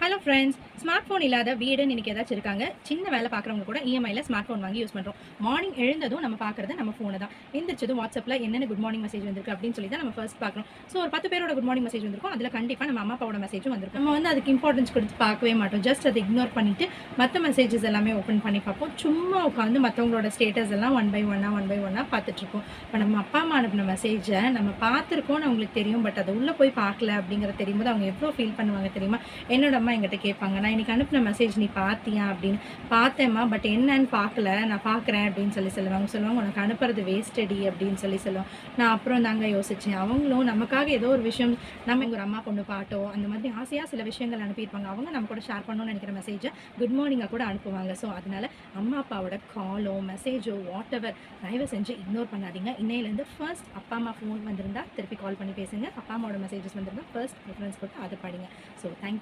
Hello friends, smart phone இல்லாத வீடுன்னு இன்னைக்கு ஏதாச்சும் இருக்காங்க? சின்ன வேலை பார்க்குறவங்க கூட இஎம்ஐல ஸ்மார்ட் ஃபோன் வாங்கி யூஸ் பண்ணுறோம். மார்னிங் எழுந்ததும் நம்ம பார்க்குறது நம்ம ஃபோனை தான். எந்திரிச்சதும் வாட்ஸ்அப்ல என்னென்ன குட் மார்னிங் மெசேஜ் வந்திருக்கு அப்படின்னு சொல்லி தான் நம்ம ஃபர்ஸ்ட் பார்க்குறோம். ஸோ ஒரு 10 பேரோட குட் மார்னிங் மெசேஜ் வந்திருக்கும். அதில் கண்டிப்பாக நம்ம அம்மா அப்பாவோட மெசேஜும் வந்திருக்கும். நம்ம வந்து அதுக்கு இம்பார்ட்டன்ஸ் கொடுத்து பார்க்கவே மாட்டோம். ஜஸ்ட் அதை இக்னோர் பண்ணிட்டு மற்ற மெசேஜஸ் எல்லாமே ஓப்பன் பண்ணி பார்ப்போம். சும்மா உட்காந்து மற்றவங்களோட ஸ்டேட்டஸ் எல்லாம் ஒன் பை ஒன்னாக பார்த்துட்ருப்போம். இப்போ நம்ம அப்பா அம்மா அனுப்பின மெசேஜை நம்ம பார்த்துருக்கோம்னு அவங்களுக்கு தெரியும். பட் அதை உள்ளே போய் பார்க்கல அப்படிங்கிறது தெரியும்போது அவங்க எவ்வளோ ஃபீல் பண்ணுவாங்க தெரியுமா? என்னோட அம்மா என்கிட்ட கேட்பாங்க, நான் இன்னைக்கு அனுப்பின மெசேஜ் நீ பார்த்தியா அப்படின்னு. பார்த்தேம்மா, பட் என்னன்னு பார்க்கல, நான் பார்க்குறேன் அப்படின்னு சொல்லுவாங்க. உனக்கு அனுப்புறது வேஸ்டடி அப்படின்னு சொல்லுவோம். நான் அப்புறம் தாங்க யோசித்தேன், அவங்களும் நமக்காக ஏதோ ஒரு விஷயம், நம்ம ஒரு அம்மா பொண்ணு பாட்டோ அந்த மாதிரி ஆசையாக சில விஷயங்கள் அனுப்பியிருப்பாங்க. அவங்க நம்ம கூட ஷேர் பண்ணணும்னு நினைக்கிற மெசேஜை குட் மார்னிங்காக கூட அனுப்புவாங்க. ஸோ அதனால அம்மா அப்பாவோட காலோ மெசேஜோ வாட் எவர் தயவு செஞ்சு இக்னோர் பண்ணாதீங்க. இன்னையிலேருந்து ஃபர்ஸ்ட் அப்பா அம்மா ஃபோன் வந்திருந்தா திருப்பி கால் பண்ணி பேசுங்க. அப்பா அம்மாவோட மெசேஜஸ் வந்திருந்தா ஃபர்ஸ்ட் ப்ரிஃபரன்ஸ் கொடுத்து அதை படிங்க. So thank you.